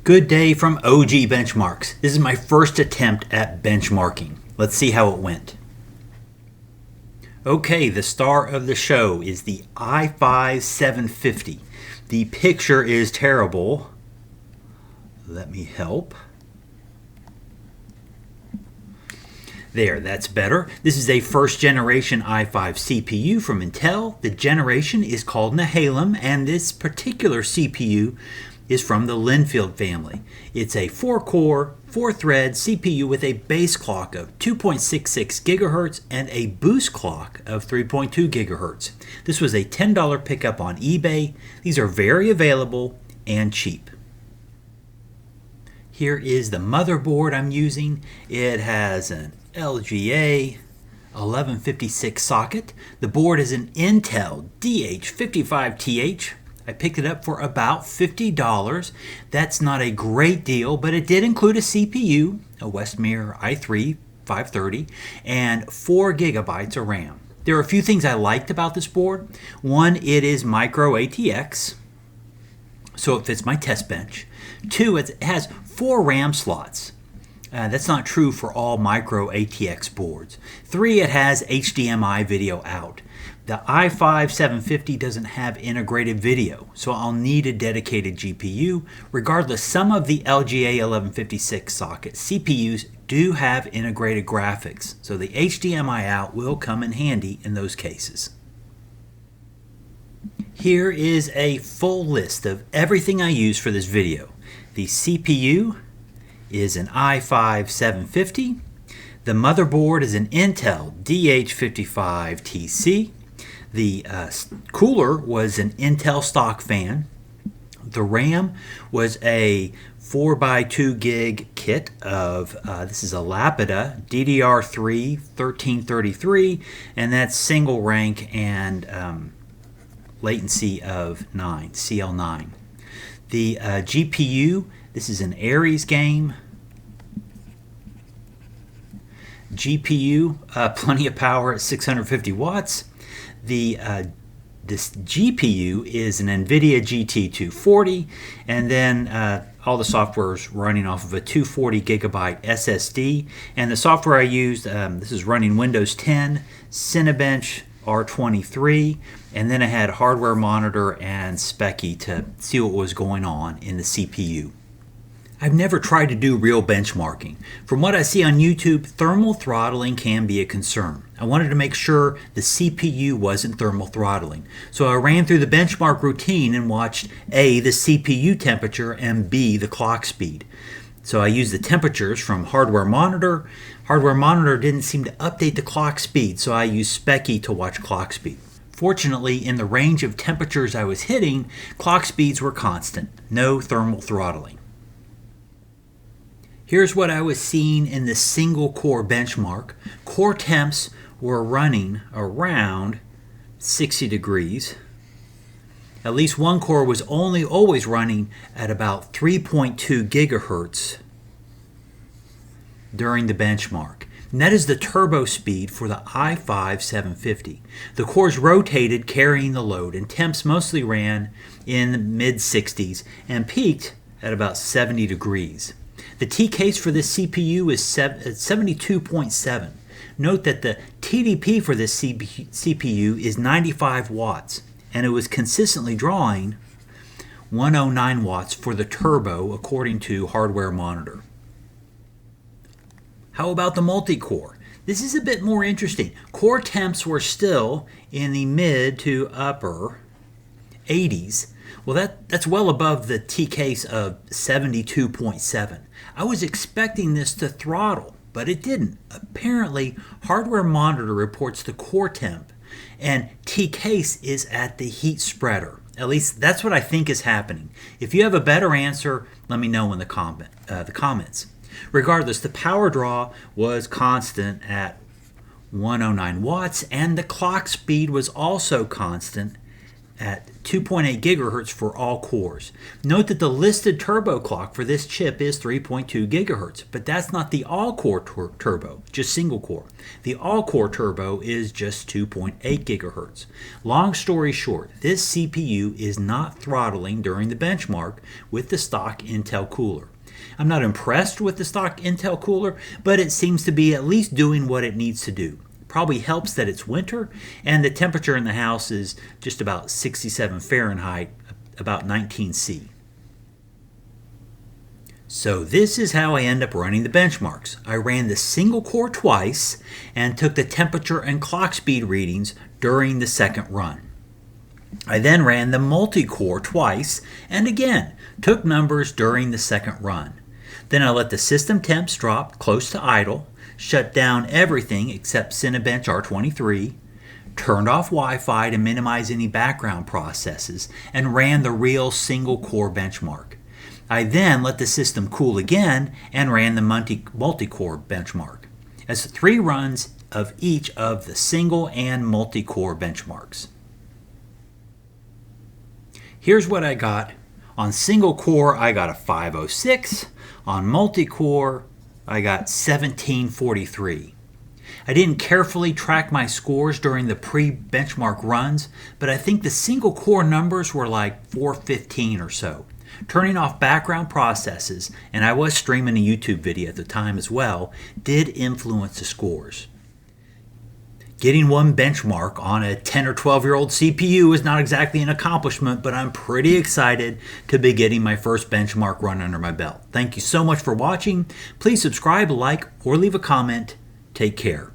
Good day from OG Benchmarks. This is my first attempt at benchmarking. Let's see how it went. Okay, the star of the show is the i5-750. The picture is terrible. Let me help. There, that's better. This is a first generation i5 CPU from Intel. The generation is called Nehalem, and this particular CPU is from the Linfield family. It's a 4-core, 4-thread CPU with a base clock of 2.66 gigahertz and a boost clock of 3.2 gigahertz. This was a $10 pickup on eBay. These are very available and cheap. Here is the motherboard I'm using. It has an LGA 1156 socket. The board is an Intel DH55TH. I picked it up for about $50. That's not a great deal, but it did include a CPU, a Westmere i3-530, and 4 gigabytes of RAM. There are a few things I liked about this board. One, it is micro ATX, so it fits my test bench. Two, it has 4 RAM slots. That's not true for all micro ATX boards. 3, it has HDMI video out. The i5-750 doesn't have integrated video, so I'll need a dedicated GPU. Regardless, some of the LGA 1156 socket CPUs do have integrated graphics, so the HDMI out will come in handy in those cases. Here is a full list of everything I use for this video. The CPU is an i5-750. The motherboard is an Intel DH55TC. The cooler was an Intel stock fan. The RAM was a 4x2 gig kit of, this is a Lapida DDR3-1333, and that's single rank and latency of 9, CL9. The GPU, this is an Aries game. GPU, plenty of power at 650 watts. This GPU is an NVIDIA GT240, and then all the software is running off of a 240 gigabyte SSD. And the software I used, this is running Windows 10, Cinebench R23, and then I had hardware monitor and Speccy to see what was going on in the CPU. I've never tried to do real benchmarking. From what I see on YouTube, thermal throttling can be a concern. I wanted to make sure the CPU wasn't thermal throttling. So I ran through the benchmark routine and watched A, the CPU temperature, and B, the clock speed. So I used the temperatures from hardware monitor. Hardware monitor didn't seem to update the clock speed, so I used Speccy to watch clock speed. Fortunately, in the range of temperatures I was hitting, clock speeds were constant, no thermal throttling. Here's what I was seeing in the single core benchmark. Core temps were running around 60 degrees. At least one core was always running at about 3.2 gigahertz during the benchmark. And that is the turbo speed for the i5-750. The cores rotated carrying the load, and temps mostly ran in the mid-60s and peaked at about 70 degrees. The T-case for this CPU is 72.7. Note that the TDP for this CPU is 95 watts, and it was consistently drawing 109 watts for the turbo according to hardware monitor. How about the multi-core? This is a bit more interesting. Core temps were still in the mid to upper 80s. Well, that's well above the T-case of 72.7. I was expecting this to throttle, but it didn't. Apparently, hardware monitor reports the core temp, and T-case is at the heat spreader. At least that's what I think is happening. If you have a better answer, let me know in the comments. Regardless, the power draw was constant at 109 watts, and the clock speed was also constant at 2.8 gigahertz for all cores. Note that the listed turbo clock for this chip is 3.2 gigahertz, but that's not the all-core turbo, just single core. The all-core turbo is just 2.8 gigahertz. Long story short, this CPU is not throttling during the benchmark with the stock Intel cooler. I'm not impressed with the stock Intel cooler, but it seems to be at least doing what it needs to do. Probably helps that it's winter and the temperature in the house is just about 67 Fahrenheit, about 19 C. So this is how I end up running the benchmarks. I ran the single core twice and took the temperature and clock speed readings during the second run. I then ran the multi-core twice and again took numbers during the second run. Then I let the system temps drop close to idle, shut down everything except Cinebench R23, turned off Wi-Fi to minimize any background processes, and ran the real single-core benchmark. I then let the system cool again and ran the multi-core benchmark. That's 3 runs of each of the single and multi-core benchmarks. Here's what I got. On single core, I got a 506. On multi-core, I got 1743. I didn't carefully track my scores during the pre-benchmark runs, but I think the single core numbers were like 415 or so. Turning off background processes, and I was streaming a YouTube video at the time as well, did influence the scores. Getting one benchmark on a 10 or 12-year-old CPU is not exactly an accomplishment, but I'm pretty excited to be getting my first benchmark run under my belt. Thank you so much for watching. Please subscribe, like, or leave a comment. Take care.